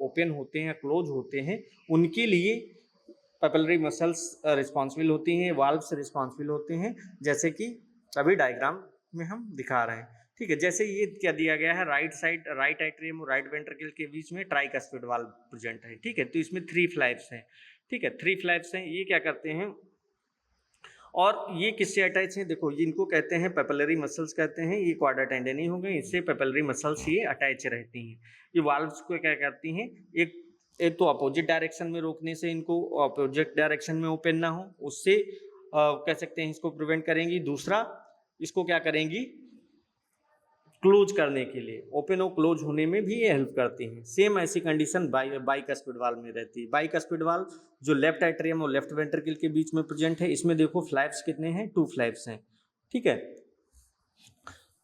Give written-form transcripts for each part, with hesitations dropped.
Open होते हैं या क्लोज होते हैं उनके लिए पेपिलरी मसल्स रिस्पॉन्सिबल होती हैं, वाल्व्स रिस्पॉन्सिबल होते हैं, जैसे कि अभी डायग्राम में हम दिखा रहे हैं। ठीक है, जैसे ये क्या दिया गया है, राइट साइड राइट एट्रियम और राइट वेंट्रिकल के बीच में ट्राइकस्पिड वाल्व प्रेजेंट है। ठीक है, तो इसमें 3 फ्लैप्स हैं। ठीक है, 3 फ्लैप्स हैं। ये क्या करते हैं और ये किससे अटैच है, देखो इनको कहते हैं पेपिलरी मसल्स कहते हैं। ये क्वाड्रा टेंडनी हो गए, इससे पेपिलरी मसल्स ये अटैच रहती हैं। ये वाल्व्स को क्या करती हैं, एक तो अपोजिट डायरेक्शन में रोकने से इनको अपोजिट डायरेक्शन में ओपन ना हो, उससे कह सकते हैं इसको प्रिवेंट करेंगी। दूसरा इसको क्या करेंगी, क्लोज करने के लिए, ओपन और क्लोज होने में भी ये हेल्प करती हैं। सेम ऐसी कंडीशन बाइकस्पिड वाल्व में रहती है। बाइकस्पिड वाल्व जो लेफ्ट एट्रियम और लेफ्ट वेंट्रिकल के बीच में प्रेजेंट है, इसमें देखो फ्लैप्स कितने हैं, 2 फ्लैप्स हैं। ठीक है,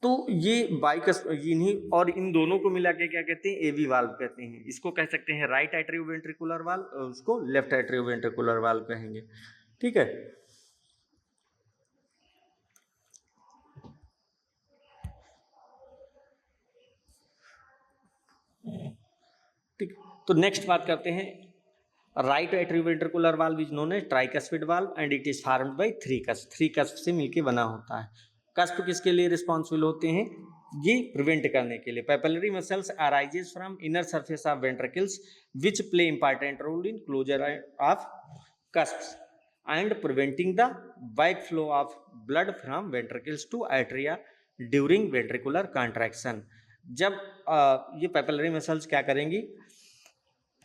तो ये इन्हीं और इन दोनों को मिला के क्या कहते हैं, एवी वाल्व कहते हैं। इसको कह सकते हैं राइट एट्रियोवेंट्रिकुलर वाल्व और उसको लेफ्ट एट्रियोवेंट्रिकुलर वाल्व कहेंगे। ठीक है, ठीक, तो नेक्स्ट बात करते हैं right atrioventricular valve is known as tricuspid valve and it is formed by 3 cusp. 3 cusp से मिलके बना होता है। कस्प किसके लिए रिस्पॉन्सिबल होते हैं, ये प्रिवेंट करने के लिए। Papillary muscles arises from inner surface of ventricles which play important role in closure of cusps and preventing the back flow of blood from ventricles to atria during ventricular contraction. जब ये papillary muscles क्या करेंगी,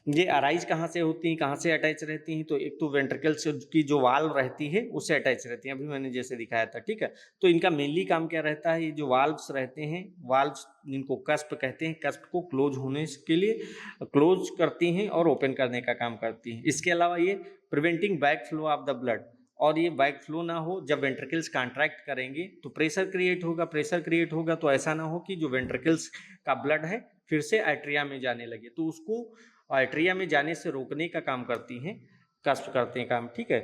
ये arise कहाँ से होती हैं, कहाँ से अटैच रहती हैं, तो एक तो वेंट्रिकल्स की जो वाल्व रहती है उससे अटैच रहती हैं, अभी मैंने जैसे दिखाया था। ठीक है, तो इनका मेनली काम क्या रहता है, ये जो वाल्व्स रहते हैं, वाल्व्स जिनको कस्प कहते हैं, कस्प को क्लोज होने के लिए क्लोज करती हैं और ओपन करने का काम करती हैं। इसके अलावा ये preventing back flow of the blood, और ये बैक फ्लो ना हो, जब वेंट्रिकल्स कॉन्ट्रैक्ट करेंगे तो प्रेशर क्रिएट होगा, प्रेशर क्रिएट होगा तो ऐसा ना हो कि जो वेंट्रिकल्स का ब्लड है फिर से एट्रिया में जाने लगे, तो उसको एट्रिया में जाने से रोकने का काम करती हैं, कस्प करते हैं काम। ठीक है,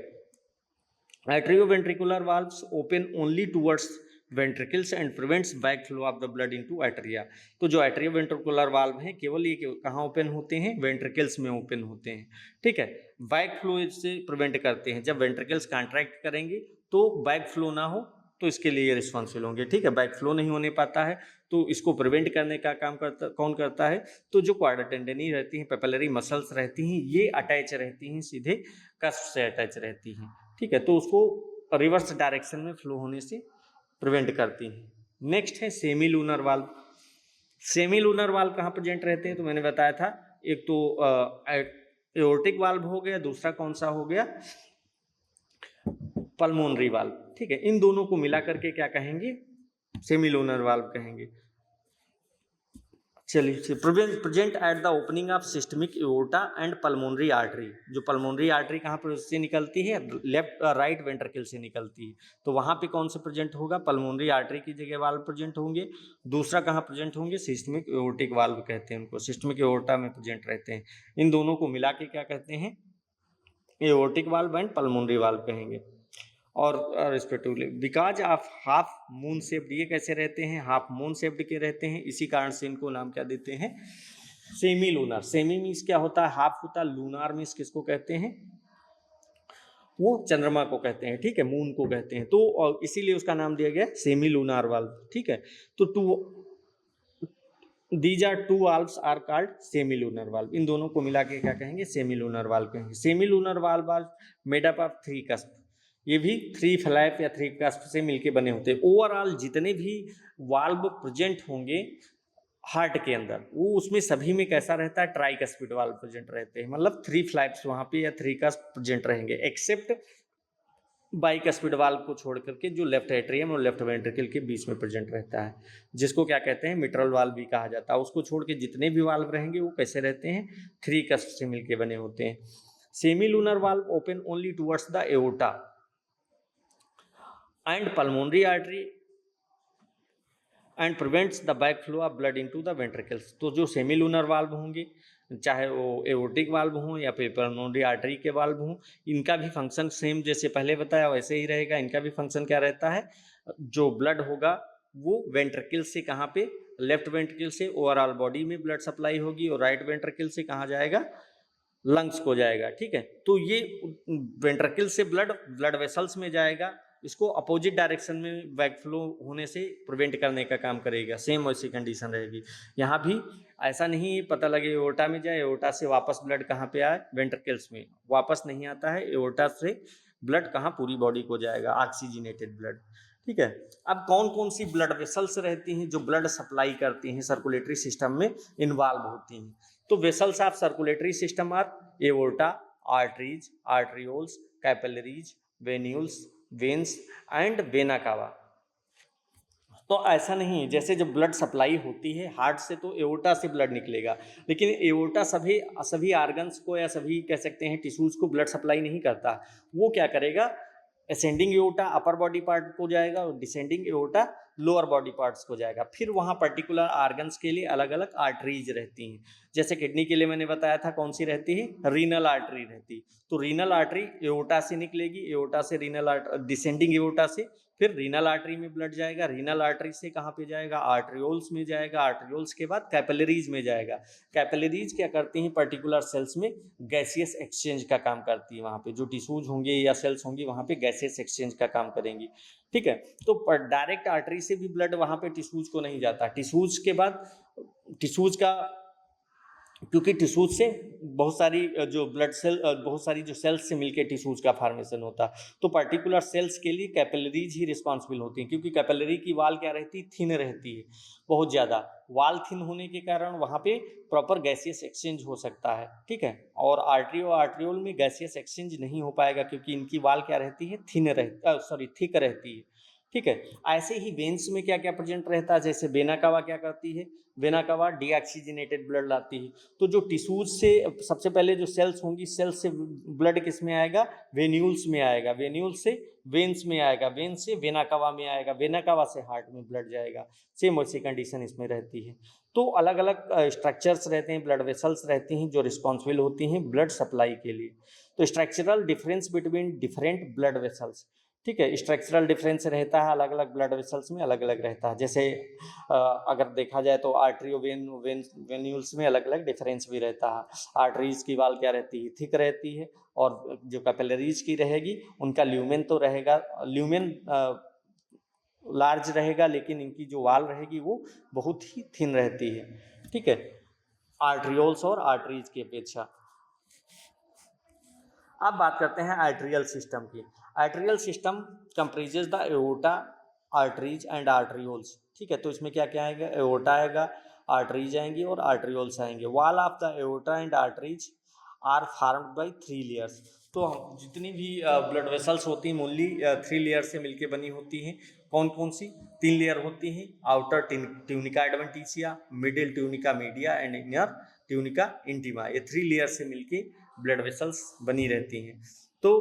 atrioventricular valves open only towards ventricles and prevents back flow of the blood into atria. तो जो एट्रियोवेंट्रिकुलर वाल्व हैं केवल ये कहाँ ओपन होते हैं, वेंट्रिकल्स में ओपन होते हैं। ठीक है, बैक फ्लो से प्रिवेंट करते हैं, जब वेंट्रिकल्स कॉन्ट्रैक्ट करेंगे तो बैक फ्लो ना हो तो इसके लिए रिस्पॉन्सिबल होंगे। ठीक है, बैक फ्लो नहीं होने पाता है तो इसको प्रिवेंट करने का काम कौन करता है, तो जो क्वाड्रा टेंडनी रहती हैं, पेपिलरी मसल्स रहती हैं, ये अटैच रहती हैं, सीधे कस्प से अटैच रहती हैं। ठीक है, तो उसको रिवर्स डायरेक्शन में फ्लो होने से प्रिवेंट करती हैं। नेक्स्ट है semi lunar valve. Semi lunar valve कहाँ प्रेजेंट रहते हैं, तो मैंने बताया था एक तो एओर्टिक वाल्व हो गया, दूसरा कौन सा हो गया, पल्मोनरी वाल्व। ठीक है, इन दोनों को मिला करके क्या कहेंगे, सेमी लूनर वाल्व कहेंगे। चलिए, present at the opening of systemic aorta and pulmonary artery. जो पल्मोनरी आर्टरी कहाँ पर से निकलती है, लेफ्ट राइट वेंट्रिकल से निकलती है, तो वहाँ पे कौन से प्रेजेंट होगा, पल्मोनरी आर्टरी की जगह वाल्व प्रेजेंट होंगे। दूसरा कहाँ प्रेजेंट होंगे, सिस्टमिक एओर्टिक वाल्व कहते हैं उनको, सिस्टमिक एओर्टा में प्रेजेंट रहते हैं। इन दोनों को मिला के क्या कहते हैं, aortic valve and pulmonary valve कहेंगे। और respectively because of half moon shaped, ये कैसे रहते हैं, हाफ मून शेप्ड के रहते हैं, इसी कारण से इनको नाम क्या देते हैं, सेमी लूनर। सेमी मीन्स क्या होता है, हाफ होता है, लूनार मीन्स किसको कहते हैं, वो चंद्रमा को कहते हैं। ठीक है, मून को कहते हैं, तो इसीलिए उसका नाम दिया गया सेमी लूनार वाल्व। ठीक है, तो these are 2 valves are called semi lunar valve. इन दोनों को मिला के क्या कहेंगे, सेमी लूनर वाल्व कहेंगे। Semi lunar valve are made up of 3 cusp, ये भी 3 फ्लैप या 3 कस्प से मिलके बने होते हैं। ओवरऑल जितने भी वाल्व प्रेजेंट होंगे हार्ट के अंदर, वो उसमें सभी में कैसा रहता है, ट्राइकस्पिड वाल्व प्रेजेंट रहते हैं, मतलब 3 फ्लैप्स वहाँ पे या 3 कस्प प्रेजेंट रहेंगे, एक्सेप्ट बाइकस्पिड वाल्व को छोड़ करके जो लेफ्ट एट्रियम और लेफ्ट वेंट्रिकल के बीच में प्रेजेंट रहता है, जिसको क्या कहते हैं, मिट्रल वाल्व भी कहा जाता है। उसको छोड़ के जितने भी वाल्व रहेंगे वो कैसे रहते हैं, 3 कस्प से मिलके बने होते हैं। Semi lunar valve open only towards the aorta and pulmonary artery and prevents the backflow of blood into the ventricles। तो जो सेमी लूनर वाल्व होंगे, चाहे वो एओर्टिक वाल्व हों या फिर पल्मोनरी आर्टरी के वाल्व हों, इनका भी फंक्शन सेम जैसे पहले बताया वैसे ही रहेगा। इनका भी फंक्शन क्या रहता है, जो ब्लड होगा वो वेंट्रिकल से कहाँ पे लेफ्ट वेंट्रिकल से ओवरऑल बॉडी में ब्लड सप्लाई होगी और राइट वेंट्रिकल से कहाँ जाएगा, लंग्स को जाएगा। ठीक है, तो ये वेंट्रिकल से ब्लड वेसल्स में जाएगा, इसको अपोजिट डायरेक्शन में बैक फ्लो होने से प्रिवेंट करने का काम करेगा। सेम वैसी कंडीशन रहेगी यहाँ भी। ऐसा नहीं पता लगे एओर्टा में जाए, एओर्टा से वापस ब्लड कहाँ पे आए, वेंट्रिकल्स में वापस नहीं आता है, एओर्टा से ब्लड कहाँ, पूरी बॉडी को जाएगा, ऑक्सीजनेटेड ब्लड। ठीक है, अब कौन कौन सी ब्लड वेसल्स रहती हैं जो ब्लड सप्लाई करती हैं, सर्कुलेटरी सिस्टम में इन्वॉल्व होती हैं। तो vessels of circulatory system are aorta, arteries, arterioles, capillaries, venules, veins and vena cava. तो ऐसा नहीं, जैसे जब ब्लड सप्लाई होती है हार्ट से तो एओर्टा से ब्लड निकलेगा, लेकिन एओर्टा सभी आर्गन्स को या सभी कह सकते हैं टिश्यूज को ब्लड सप्लाई नहीं करता। वो क्या करेगा, ascending aorta upper body part को जाएगा और descending aorta lower body parts को जाएगा। फिर वहाँ पर्टिकुलर आर्गन्स के लिए अलग अलग आर्टरीज रहती हैं। जैसे किडनी के लिए मैंने बताया था कौन सी रहती है, रीनल आर्टरी रहती। तो रीनल आर्टरी एओर्टा से निकलेगी, एओर्टा से रीनल आर्टरी, डिसेंडिंग एओर्टा से फिर रीनल आर्टरी में ब्लड जाएगा, रीनल आर्टरी से कहाँ पे जाएगा, आर्ट्रियोल्स में जाएगा, आर्ट्रियोल्स के बाद कैपिलरीज में जाएगा। कैपिलरीज क्या करती हैं, पर्टिकुलर सेल्स में गैसियस एक्सचेंज का काम करती है। वहाँ पे जो टिश्यूज होंगे या सेल्स होंगी वहाँ पे गैसियस एक्सचेंज का काम करेंगी। ठीक है, तो डायरेक्ट आर्टरी से भी ब्लड वहाँ पे टिश्यूज को नहीं जाता। टिश्यूज के बाद टिश्यूज का, क्योंकि टिश्यूज से बहुत सारी जो ब्लड सेल, बहुत सारी जो सेल्स से मिलकर टिश्यूज का फॉर्मेशन होता, तो पर्टिकुलर सेल्स के लिए कैपिलरीज ही रिस्पॉन्सिबल होती हैं। क्योंकि कैपिलरी की वाल क्या रहती है, थिन रहती है, बहुत ज़्यादा वाल थिन होने के कारण वहाँ पे प्रॉपर गैसियस एक्सचेंज हो सकता है। ठीक है, और आर्ट्रियोल में गैसियस एक्सचेंज नहीं हो पाएगा क्योंकि इनकी वाल क्या रहती है, थिक रहती है। ठीक है, ऐसे ही वेन्स में क्या क्या प्रेजेंट रहता है, जैसे वेना कावा क्या करती है, वेना कावा डीऑक्सीजनेटेड ब्लड लाती है। तो जो टिश्यूज से सबसे पहले जो सेल्स होंगी, सेल्स से ब्लड किस में आएगा, वेन्यूल्स में आएगा, वेन्यूल्स से वेन्स में आएगा, वेन्स से वेना कावा में आएगा, वेना कावा से हार्ट में ब्लड जाएगा। सेम वैसी कंडीशन इसमें रहती है। तो अलग अलग स्ट्रक्चर्स रहते हैं, ब्लड वेसल्स रहती हैं जो रिस्पॉन्सिबल होती हैं ब्लड सप्लाई के लिए। तो structural difference between different blood vessels, ठीक है, स्ट्रक्चरल डिफरेंस रहता है, अलग अलग ब्लड वेसल्स में अलग अलग रहता है। जैसे अगर देखा जाए तो आर्टरियो वेन्यूल्स में अलग अलग डिफरेंस भी रहता है। आर्टरीज की वाल क्या रहती है, थिक रहती है, और जो कैपिलरीज की रहेगी उनका ल्यूमेन तो रहेगा, ल्यूमेन लार्ज रहेगा, लेकिन इनकी जो वाल रहेगी वो बहुत ही थिन रहती है। ठीक है, आर्ट्रियोल्स और आर्टरीज की अपेक्षा। अब बात करते हैं आर्ट्रियल सिस्टम की। Arterial system comprises the aorta, arteries and arterioles. ठीक है, तो इसमें क्या क्या आएगा, एओर्टा आएगा, आर्टरीज आएंगी और आर्ट्रियोल्स आएंगे। Wall of the aorta and arteries are formed by 3 layers. तो जितनी भी ब्लड वेसल्स होती हैं ओनली 3 लेयर से मिलके बनी होती हैं। कौन कौन सी 3 लेयर होती हैं, outer tunica adventitia, middle tunica media and inner tunica intima. ये 3 लेयर से मिलके ब्लड वेसल्स बनी रहती हैं। तो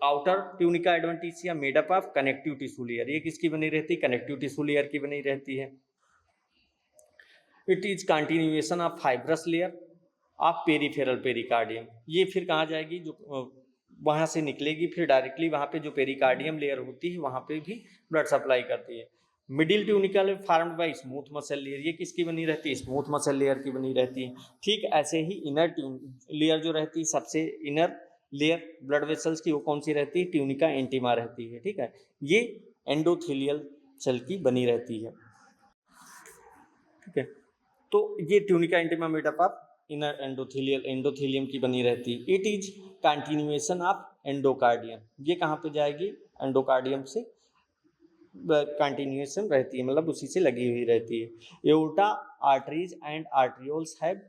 outer tunica adventitia made up of connective tissue layer, ये किसकी बनी रहती है, कनेक्टिव टिश्यू लेयर की बनी रहती है। It is continuation of fibrous layer of peripheral pericardium. ये फिर कहाँ जाएगी, जो वहाँ से निकलेगी फिर डायरेक्टली वहाँ पे जो पेरिकार्डियम लेयर होती है वहाँ पे भी ब्लड सप्लाई करती है। Middle tunical formed by smooth muscle layer, ये किसकी बनी रहती है, स्मूथ मसल लेयर की बनी रहती है। ठीक ऐसे ही इनर लेयर जो रहती है, सबसे इनर लेयर ब्लड वेसल्स की वो कौन सी रहती है, ट्यूनिका इंटीमा रहती है। ठीक है, ये एंडोथेलियल सेल की बनी रहती है। ठीक है, तो ये tunica intima made up of inner endothelium की बनी रहती है। It is continuation of endocardium, ये कहाँ पे जाएगी, एंडोकार्डियम से कंटिन्यूएशन रहती है, मतलब उसी से लगी हुई रहती है। Aorta, arteries and arterioles have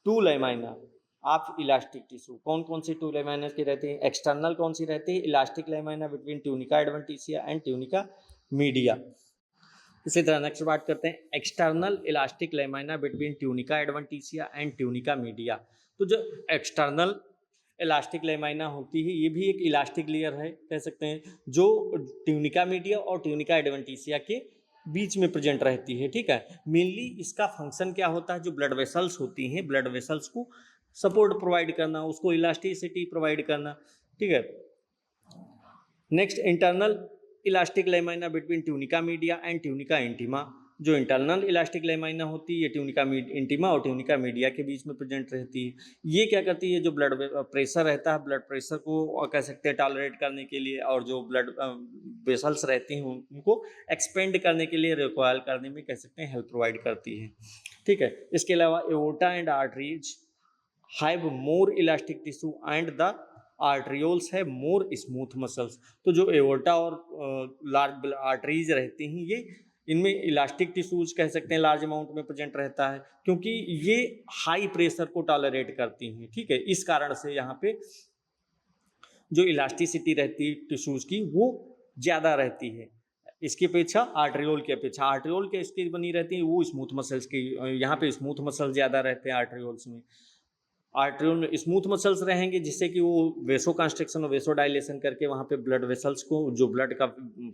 2 lamina of elastic tissue. कौन कौन सी 2 लैमिना की रहती है, एक्सटर्नल कौन सी रहती है, elastic lamina between tunica adventitia and tunica media. इसी तरह नेक्स्ट बात करते हैं external elastic lamina between tunica adventitia and tunica media. तो जो एक्सटर्नल इलास्टिक लैमिना होती है ये भी एक इलास्टिक लेयर है कह सकते हैं, जो ट्यूनिका मीडिया और ट्यूनिका एडवेंटिशिया के बीच में प्रेजेंट रहती है। ठीक है, मेनली इसका फंक्शन क्या होता है, जो ब्लड वेसल्स होती हैं ब्लड वेसल्स को सपोर्ट प्रोवाइड करना, उसको इलास्टिसिटी प्रोवाइड करना। ठीक है, next internal elastic lamina between tunica media and tunica intima. जो इंटरनल इलास्टिक लेमाइना होती है ये ट्यूनिका इंटीमा और ट्यूनिका मीडिया के बीच में प्रेजेंट रहती है। ये क्या करती है, जो ब्लड प्रेशर रहता है, ब्लड प्रेशर को कह सकते हैं टॉलरेट करने के लिए, और जो ब्लड वेसल्स रहती हैं उनको एक्सपेंड करने के लिए, रिकॉयल करने में कह सकते हैं हेल्प प्रोवाइड करती है। ठीक है, इसके अलावा aorta and arteries have more elastic tissue and the arterioles है मोर स्मूथ मसल्स। तो जो एओर्टा और लार्ज आर्टरीज रहती हैं ये, इनमें इलास्टिक टिश्यूज कह सकते हैं लार्ज अमाउंट में प्रेजेंट रहता है, क्योंकि ये हाई प्रेशर को टॉलरेट करती हैं। ठीक है, इस कारण से यहाँ पे जो इलास्टिसिटी रहती है टिश्यूज की वो ज़्यादा रहती है इसकी अपेक्षा, आर्ट्रियोल की अपेक्षा। आर्ट्रियोल के इसकी बनी रहती है वो स्मूथ मसल्स की, यहाँ पे स्मूथ मसल ज़्यादा रहते हैं आर्ट्रियोल्स में। आर्ट्रियोल में स्मूथ मसल्स रहेंगे जिससे कि वो वेसो कंस्ट्रक्शन और वेसो डायलेशन करके वहाँ पे ब्लड वेसल्स को, जो ब्लड का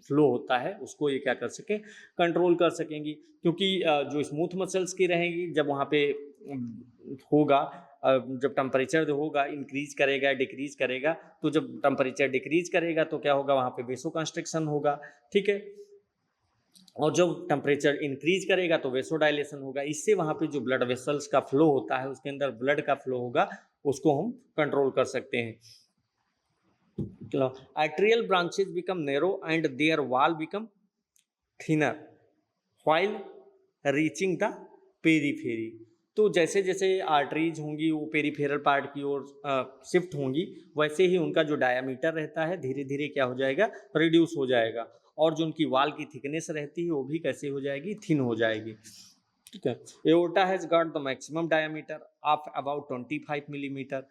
फ्लो होता है उसको ये क्या कर सके, कंट्रोल कर सकेंगी। क्योंकि जो स्मूथ मसल्स की रहेंगी जब वहाँ पे होगा, जब टेम्परेचर होगा इंक्रीज करेगा डिक्रीज करेगा, तो जब टेम्परेचर डिक्रीज करेगा तो क्या होगा, वहाँ पे वेसो कंस्ट्रक्शन होगा। ठीक है, और जब टेम्परेचर इंक्रीज करेगा तो वेसो डायलेशन होगा। इससे वहाँ पे जो ब्लड वेसल्स का फ्लो होता है, उसके अंदर ब्लड का फ्लो होगा, उसको हम कंट्रोल कर सकते हैं। Arterial branches become narrow and their wall become thinner while reaching the periphery. तो जैसे जैसे आर्टरीज होंगी वो पेरीफेरल पार्ट की ओर शिफ्ट होंगी, वैसे ही उनका जो डायामीटर रहता है धीरे धीरे क्या हो जाएगा, रिड्यूस हो जाएगा, और जो उनकी वाल की थिकनेस रहती है वो भी कैसे हो जाएगी, थिन हो जाएगी। ठीक है, aorta has got the maximum diameter of about 25 millimetre.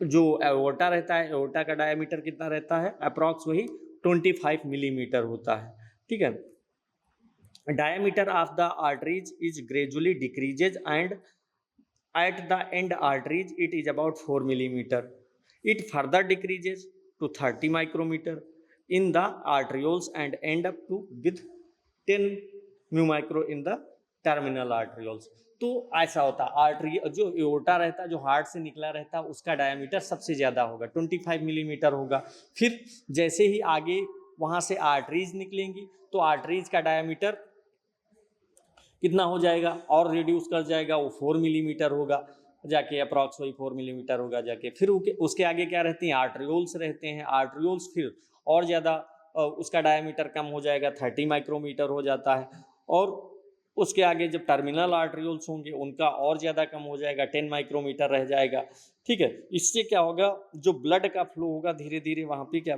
जो एओर्टा रहता है, एओर्टा का डायामीटर कितना रहता है, अप्रॉक्स वही 25 मिलीमीटर होता है। ठीक है, diameter of the arteries is gradually decreases and at the end arteries it is about 4 millimeter. It further decreases to 30 micrometer in the arterioles and end up to with 10 mu micro in the terminal arterioles. तो ऐसा होता है, artery जो aorta रहता है, जो heart से निकला रहता है, उसका डायमीटर सबसे ज़्यादा होगा, 25 मिलीमीटर होगा। फिर जैसे ही आगे वहाँ से आर्टरीज निकलेंगी तो आर्टरीज का डायमीटर कितना हो जाएगा, और रिड्यूस कर जाएगा, वो 4 मिलीमीटर होगा जाके, अप्रॉक्स वही 4 मिलीमीटर होगा जाके। फिर उसके आगे क्या रहती हैं, आर्ट्रियोल्स रहते हैं। आर्ट्रियोल्स फिर और ज़्यादा उसका डायमीटर कम हो जाएगा, 30 माइक्रोमीटर हो जाता है। और उसके आगे जब टर्मिनल आर्ट्रियोल्स होंगे उनका और ज़्यादा कम हो जाएगा, 10 माइक्रोमीटर रह जाएगा। ठीक है, इससे क्या होगा, जो ब्लड का फ्लो होगा धीरे धीरे वहाँ पे क्या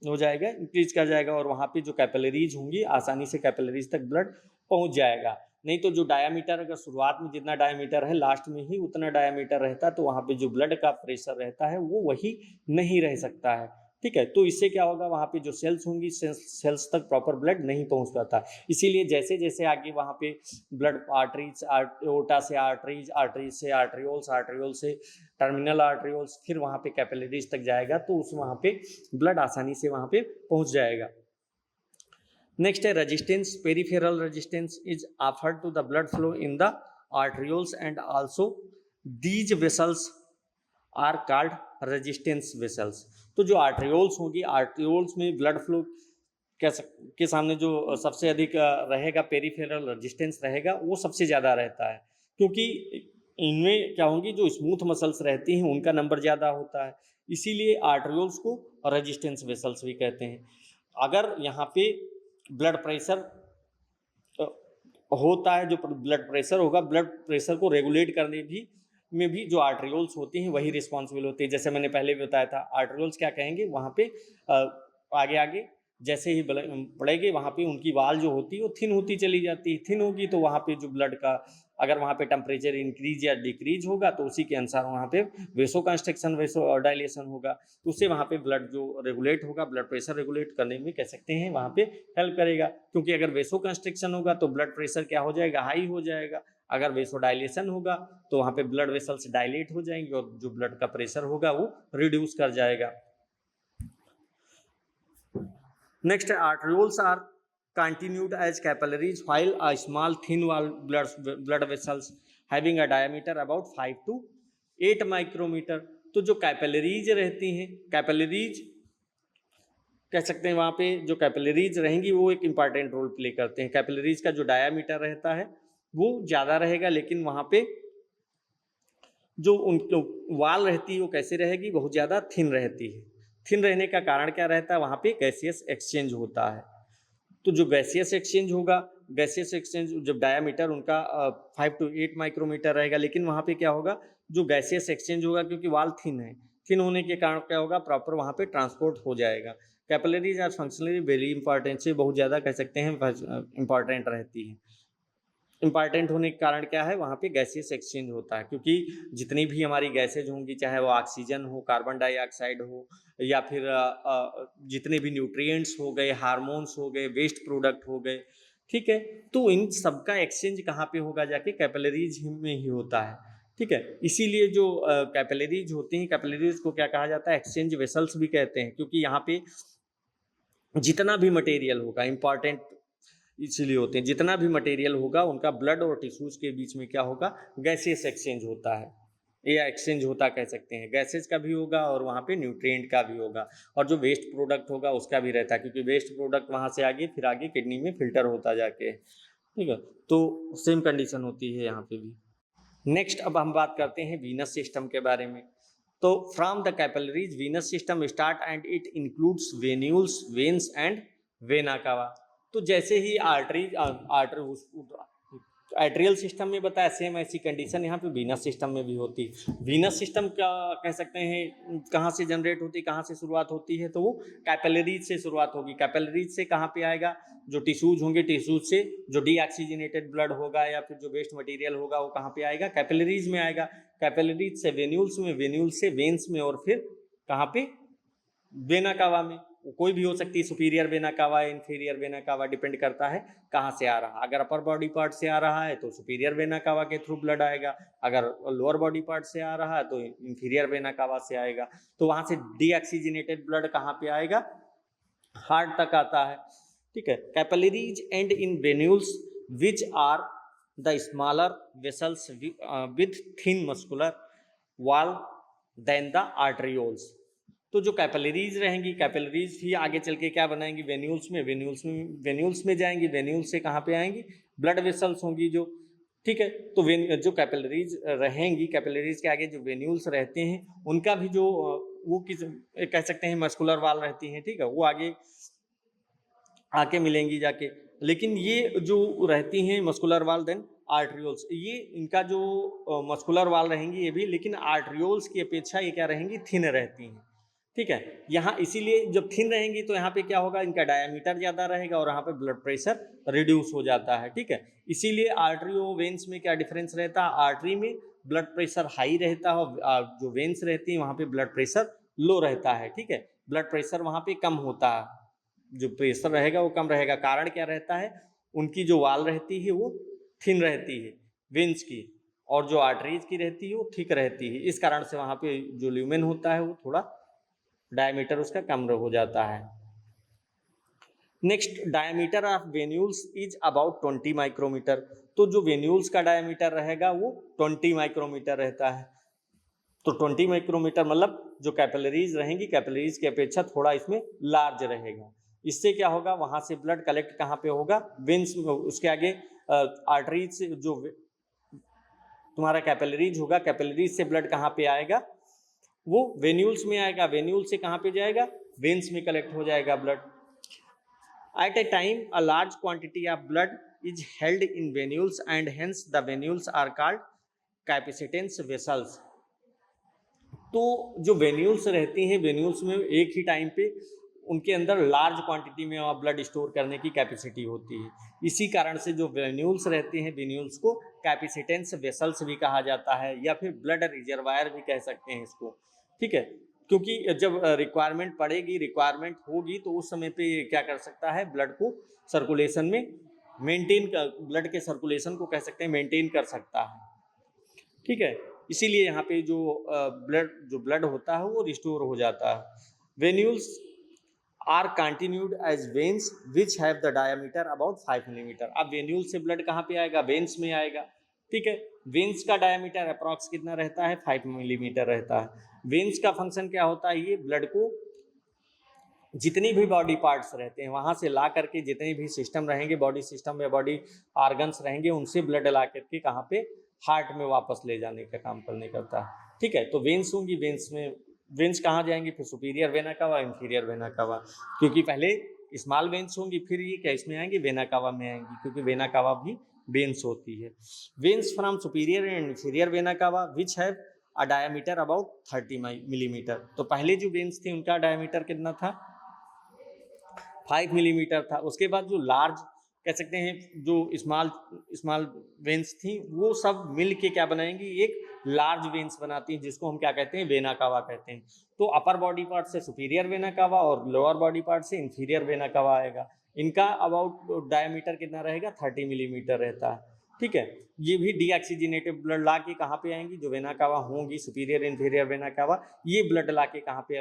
हो जाएगा, इंक्रीज कर जाएगा, और वहाँ पे जो कैपिलरीज होंगी आसानी से कैपिलरीज तक ब्लड पहुँच जाएगा। नहीं तो जो डायामीटर अगर शुरुआत में जितना डायामीटर है लास्ट में ही उतना डायामीटर रहता, तो वहाँ पे जो ब्लड का प्रेशर रहता है वो वही नहीं रह सकता है। ठीक है, तो इससे क्या होगा, वहाँ पे जो सेल्स होंगी सेल्स तक प्रॉपर ब्लड नहीं पहुँच पाता। इसीलिए जैसे जैसे आगे वहाँ पे ब्लड आर्टरीज, एओर्टा से आर्टरीज, आर्टरीज से आर्ट्रियोल्स, आर्ट्रियोल से टर्मिनल आर्ट्रियोल्स, फिर वहाँ पे कैपिलरीज तक जाएगा, तो उस वहाँ पे ब्लड आसानी से वहाँ पे पहुँच जाएगा। नेक्स्ट है resistance. Peripheral resistance is offered to the blood flow in the arterioles and also these vessels are called resistance vessels. तो जो आर्ट्रियोल्स होगी, आर्ट्रियोल्स में ब्लड फ्लो के सामने जो सबसे अधिक रहेगा, पेरिफेरल रेजिस्टेंस रहेगा, वो सबसे ज़्यादा रहता है, क्योंकि इनमें क्या होंगी, जो स्मूथ मसल्स रहती हैं उनका नंबर ज़्यादा होता है। इसीलिए आर्ट्रियोल्स को रेजिस्टेंस वेसल्स भी कहते हैं। अगर यहाँ पे ब्लड प्रेशर होता है, जो ब्लड प्रेशर होगा, ब्लड प्रेशर को रेगुलेट करने में भी जो आर्ट्रियोल्स होती हैं वही रिस्पॉन्सिबल होती है। जैसे मैंने पहले भी बताया था, आर्ट्रियोल्स क्या कहेंगे, वहाँ पे आगे आगे जैसे ही बढ़ेगी वहाँ पे उनकी वाल जो होती है वो थिन होती चली जाती है। थिन होगी तो वहाँ पे जो ब्लड का, अगर वहाँ पे टेम्परेचर इंक्रीज या डिक्रीज होगा तो उसी के अनुसार वहाँ पे वेसो कंस्ट्रक्शन, वेसो डायलेशन होगा, तो उससे वहाँ पे ब्लड जो रेगुलेट होगा, ब्लड प्रेशर रेगुलेट करने में कह सकते हैं वहाँ पे हेल्प करेगा। क्योंकि अगर वेसो कंस्ट्रक्शन होगा तो ब्लड प्रेशर क्या हो जाएगा, हाई हो जाएगा। अगर वेसो डायलेशन होगा तो वहाँ पे ब्लड वेसल्स डायलेट हो जाएंगे और जो ब्लड का प्रेशर होगा वो रिड्यूस कर जाएगा। Next, arterioles are continued as capillaries while a small thin wall blood vessels having a diameter about 5 to 8 micrometer। तो जो कैपिलरीज रहती हैं, कैपिलरीज कह सकते हैं वहाँ पे जो कैपिलरीज रहेंगी वो एक इम्पॉर्टेंट रोल प्ले करते हैं। कैपिलरीज का जो डायामीटर रहता है वो ज़्यादा रहेगा, लेकिन वहाँ पे जो उनकी वाल रहती है वो कैसे रहेगी, बहुत ज़्यादा थिन रहती है। थिन रहने का कारण क्या रहता है, वहाँ पे गैसियस एक्सचेंज होता है। तो जो गैसियस एक्सचेंज होगा, गैसियस एक्सचेंज जब डायामीटर उनका 5 to 8 माइक्रोमीटर रहेगा, लेकिन वहाँ पे क्या होगा, जो गैसियस एक्सचेंज होगा क्योंकि वाल थिन है, थिन होने के कारण क्या होगा, प्रॉपर वहाँ पे ट्रांसपोर्ट हो जाएगा। Capillaries are functionally very important, से बहुत ज़्यादा कह सकते हैं इंपॉर्टेंट रहती है। इम्पॉर्टेंट होने के कारण क्या है, वहाँ पे गैसियस एक्सचेंज होता है, क्योंकि जितनी भी हमारी गैसेज होंगी, चाहे वो ऑक्सीजन हो, कार्बन डाइऑक्साइड हो, या फिर जितने भी न्यूट्रिएंट्स हो गए, हार्मोन्स हो गए, वेस्ट प्रोडक्ट हो गए, ठीक है, तो इन सबका एक्सचेंज कहाँ पे होगा, जाके कैपिलरीज में ही होता है। ठीक है, इसीलिए जो कैपिलरीज होती हैं, कैपिलरीज को क्या कहा जाता है, एक्सचेंज वेसल्स भी कहते हैं, क्योंकि यहाँ पे जितना भी मटेरियल होगा, इंपॉर्टेंट इसलिए होते हैं, जितना भी मटेरियल होगा उनका ब्लड और टिश्यूज के बीच में क्या होगा, गैसेस एक्सचेंज होता है, या एक्सचेंज होता कह सकते हैं। गैसेज का भी होगा और वहाँ पे न्यूट्रिएंट का भी होगा, और जो वेस्ट प्रोडक्ट होगा उसका भी रहता है, क्योंकि वेस्ट प्रोडक्ट वहाँ से आगे फिर आगे किडनी में फिल्टर होता जाके, ठीक है। तो सेम कंडीशन होती है यहाँ पे भी। नेक्स्ट अब हम बात करते हैं वीनस सिस्टम के बारे में। तो from the capillaries venous system start and it includes venules, veins and vena cava. तो जैसे ही आर्टरियल सिस्टम में बताया, सेम ऐसी कंडीशन यहाँ पे वीनस सिस्टम में भी होती है। वीनस सिस्टम क्या कह सकते हैं, कहाँ से जनरेट होती है, कहाँ से शुरुआत होती है, तो वो कैपिलरीज से शुरुआत होगी। कैपिलरीज से कहाँ पे आएगा, जो टिश्यूज होंगे, टिश्यूज से जो डीऑक्सीजनेटेड ब्लड होगा या फिर जो वेस्ट मटेरियल होगा वो कहाँ पे आएगा, कैपिलरीज में आएगा। कैपिलरीज से वेन्यूल्स में, वेन्यूल्स से वेन्स में, और फिर कहाँ पे, वेना कावा में। कोई भी हो सकती है, superior vena cava, inferior vena cava, depend करता है कहाँ से आ रहा है। अगर अपर बॉडी पार्ट से आ रहा है तो सुपीरियर वेना कावा के थ्रू ब्लड आएगा, अगर लोअर बॉडी पार्ट से आ रहा है तो इंफीरियर वेना कावा से आएगा। तो वहाँ से डीऑक्सीजनेटेड ब्लड कहाँ पे आएगा, हार्ट तक आता है, ठीक है। Capillaries and in venules which are the smaller vessels with thin muscular wall then the arterioles. तो जो कैपिलरीज रहेंगी, कैपिलरीज ही आगे चल के क्या बनाएंगी, वेन्यूल्स में, वेन्यूल्स में जाएंगी, वेन्यूल्स से कहाँ पे आएंगी, ब्लड वेसल्स होंगी जो, ठीक है। तो जो कैपिलरीज रहेंगी, कैपिलरीज के आगे जो वेन्यूल्स रहते हैं उनका भी जो वो किस कह सकते हैं मस्कुलर वाल रहती हैं, ठीक है, वो आगे आके मिलेंगी जाके। लेकिन ये जो रहती हैं मस्कुलर वाल, देन आर्ट्रियोल्स, ये इनका जो मस्कुलर वाल रहेंगी ये भी, लेकिन आर्ट्रियोल्स की अपेक्षा ये क्या रहेंगी, थिन रहती हैं, ठीक है। यहाँ इसीलिए जब थिन रहेंगी तो यहाँ पे क्या होगा, इनका डायामीटर ज़्यादा रहेगा और यहाँ पे ब्लड प्रेशर रिड्यूस हो जाता है, ठीक है। इसीलिए आर्टरियो वेन्स में क्या डिफरेंस रहता है, आर्टरी में ब्लड प्रेशर हाई रहता है और जो वेन्स रहती हैं वहाँ पे ब्लड प्रेशर लो रहता है, ठीक है। ब्लड प्रेशर वहाँ पे कम होता है, जो प्रेशर रहेगा वो कम रहेगा। कारण क्या रहता है, उनकी जो वाल रहती है वो थिन रहती है वेन्स की, और जो आर्टरीज की रहती है वो थिक रहती है। इस कारण से वहाँ पे जो ल्यूमेन होता है वो थोड़ा डायमीटर उसका कम हो जाता है। Next, diameter of venules is about 20 micrometre. तो जो वेन्यूल्स का डायमीटर रहेगा वो 20 माइक्रोमीटर रहता है। तो 20 माइक्रोमीटर मतलब जो कैपिलरीज रहेंगी, कैपिलरीज की अपेक्षा थोड़ा इसमें लार्ज रहेगा। इससे क्या होगा, वहां से ब्लड कलेक्ट कहाँ पे होगा, वेन्स। उसके आगे आर्टरीज से जो तुम्हारा कैपिलरीज होगा, कैपिलरीज से ब्लड कहाँ पे आएगा, वो वेन्यूल्स में आएगा। वेन्यूल से कहाँ पे जाएगा, वेन्स में कलेक्ट हो जाएगा blood. At a time a large quantity of blood is held in venules and hence the venules are called capacitance vessels. तो जो वेन्यूल्स रहती हैं, वेन्यूल्स में एक ही टाइम पे उनके अंदर लार्ज क्वांटिटी में ब्लड स्टोर करने की कैपेसिटी होती है। इसी कारण से जो वेन्यूल्स रहते हैं, वेन्यूल्स को कैपेसिटेंस वेसल्स भी कहा जाता है, या फिर ब्लड रिजर्वायर भी कह सकते हैं इसको, ठीक है। क्योंकि जब रिक्वायरमेंट पड़ेगी, रिक्वायरमेंट होगी, तो उस समय पे क्या कर सकता है, ब्लड को सर्कुलेशन में मेंटेन कर, ब्लड के सर्कुलेशन को कह सकते हैं मेंटेन कर सकता है, ठीक है। इसीलिए यहाँ पे जो ब्लड होता है वो रिस्टोर हो जाता है। Venules are continued as veins which have the diameter about 5 millimetre. अब वेन्यूल से ब्लड कहाँ पे आएगा, वेन्स में आएगा, ठीक है। वेन्स का डायमीटर अप्रॉक्स कितना रहता है, 5 मिलीमीटर रहता है। वेन्स का फंक्शन क्या होता है, ये ब्लड को जितनी भी बॉडी पार्ट्स रहते हैं वहाँ से ला करके, जितने भी सिस्टम रहेंगे, बॉडी सिस्टम या बॉडी ऑर्गन्स रहेंगे, उनसे ब्लड ला करके कहाँ पे, हार्ट में वापस ले जाने का काम करने करता है। ठीक है, तो वेन्स होंगी, वेन्स में वेन्स कहाँ जाएंगी, फिर superior vena cava, inferior vena cava, क्योंकि पहले स्मॉल वेन्स होंगी, फिर ये क्या इसमें आएंगी, वेना कावा में आएंगी, क्योंकि वेना कावा भी वेन्स होती है। Veins from superior and inferior vena cava which have a diameter about 30 millimetre. तो पहले जो वेन्स थी उनका डायमीटर कितना था, 5 मिलीमीटर था। उसके बाद जो लार्ज कह सकते हैं, जो स्मॉल स्मॉल वेन्स थी, वो सब मिल के क्या बनाएंगी, एक लार्ज वेन्स बनाती हैं, जिसको हम क्या कहते हैं, वेना कावा कहते हैं। तो अपर बॉडी पार्ट से सुपीरियर वेना कावा और लोअर बॉडी पार्ट से इंफीरियर वेना कावा आएगा। इनका अबाउट डायमीटर कितना रहेगा, 30 मिलीमीटर रहता है। ठीक है, ये भी डीऑक्सीजनेटेड ब्लड ला के कहाँ पे आएंगी, जो वेना कावा होंगी, सुपीरियर इंफीरियर वेना कावा, ये ब्लड ला के कहाँ पे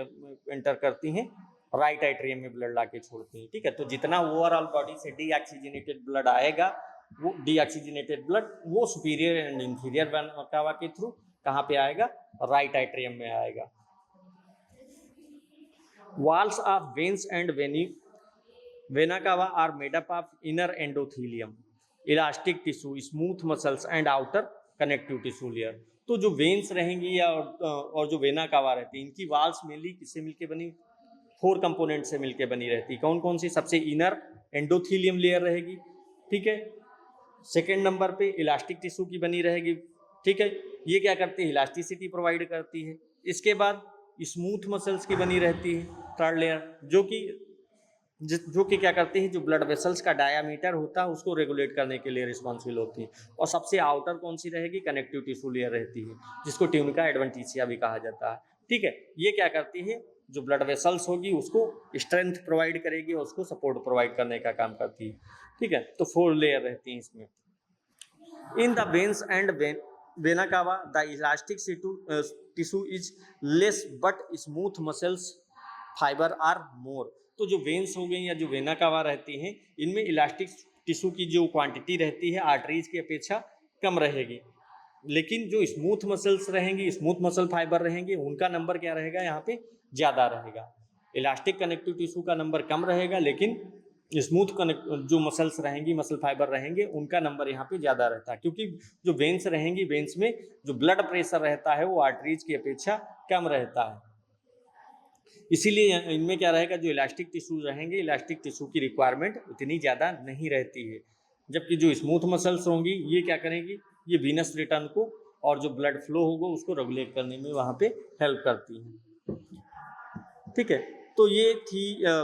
एंटर करती हैं, राइट एट्रियम में ब्लड ला के छोड़ती हैं। ठीक है, तो जितना ओवरऑल बॉडी से डीऑक्सीजनेटेड ब्लड आएगा, वो डीऑक्सीजनेटेड ब्लड वो superior and inferior vena cava के थ्रू कहाँ पे आएगा, राइट एट्रियम में आएगा। Walls of veins and vena cava are made up of inner endothelium, elastic tissue, smooth muscles and outer connective tissue layer. तो जो veins रहेंगी या और जो वेना कावा रहती है, इनकी वॉल्स मेनली किससे मिलके बनी, 4 कंपोनेंट से मिलके बनी रहती है। कौन कौन सी, सबसे इनर एंडोथीलियम लेयर रहेगी। ठीक है, सेकेंड नंबर पे इलास्टिक टिश्यू की बनी रहेगी। ठीक है, ये क्या करती है, इलास्टिसिटी प्रोवाइड करती है। इसके बाद स्मूथ मसल्स की बनी रहती है थर्ड लेयर, जो कि क्या करती है, जो ब्लड वेसल्स का डायामीटर होता है उसको रेगुलेट करने के लिए रिस्पॉन्सिबल होती है। और सबसे आउटर कौन सी रहेगी, कनेक्टिव टिश्यू लेयर रहती है, जिसको ट्यूनिका एडवेंटिशिया भी कहा जाता है। ठीक है, ये क्या करती है, जो ब्लड वेसल्स होगी उसको स्ट्रेंथ प्रोवाइड करेगी और उसको सपोर्ट प्रोवाइड करने का काम करती है। ठीक है, तो 4 लेयर रहती हैं इसमें। In the veins and vena cava the elastic tissue is less but smooth muscles fibre are more. तो जो वेन्स हो गई या जो वेना कावा रहती हैं, इनमें इलास्टिक टिश्यू की जो क्वांटिटी रहती है आर्टरीज की अपेक्षा कम रहेगी, लेकिन जो स्मूथ मसल्स रहेंगी, स्मूथ मसल फाइबर रहेंगे, उनका नंबर क्या रहेगा, यहाँ पे ज़्यादा रहेगा। इलास्टिक कनेक्टिव टिश्यू का नंबर कम रहेगा, लेकिन स्मूथ जो मसल्स रहेंगी, मसल फाइबर रहेंगे, उनका नंबर यहाँ पे ज़्यादा रहता है, क्योंकि जो वेन्स रहेंगी, वेन्स में जो ब्लड प्रेशर रहता है वो आर्टरीज की अपेक्षा कम रहता है। इसीलिए इनमें क्या रहेगा, जो इलास्टिक टिश्यू रहेंगे, इलास्टिक टिश्यू की रिक्वायरमेंट उतनी ज़्यादा नहीं रहती है। जबकि जो स्मूथ मसल्स होंगी, ये क्या करेंगी, ये वीनस रिटर्न को और जो ब्लड फ्लो होगा उसको रेगुलेट करने में वहाँ पे हेल्प करती हैं। ठीक है, तो ये थी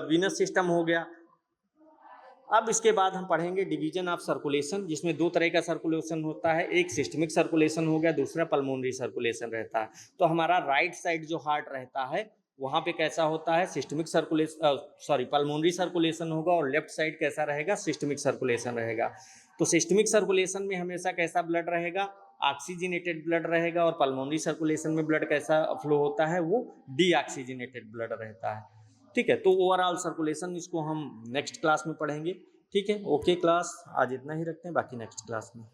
वीनस सिस्टम हो गया। अब इसके बाद हम पढ़ेंगे डिवीजन ऑफ सर्कुलेशन, जिसमें 2 तरह का सर्कुलेशन होता है, एक सिस्टमिक सर्कुलेशन हो गया, दूसरा पल्मोनरी सर्कुलेशन रहता है। तो हमारा राइट साइड जो हार्ट रहता है वहाँ पे कैसा होता है, सिस्टमिक सर्कुलेशन, पल्मोनरी सर्कुलेशन होगा, और लेफ्ट साइड कैसा रहेगा, सिस्टमिक सर्कुलेशन रहेगा। तो सिस्टमिक सर्कुलेशन में हमेशा कैसा ब्लड रहेगा, ऑक्सीजनेटेड ब्लड रहेगा, और पल्मोनरी सर्कुलेशन में ब्लड कैसा फ्लो होता है, वो डीऑक्सीजनेटेड ब्लड रहता है। ठीक है, तो ओवरऑल सर्कुलेशन इसको हम नेक्स्ट क्लास में पढ़ेंगे। ठीक है, ओके क्लास, आज इतना ही रखते हैं, बाकी नेक्स्ट क्लास में।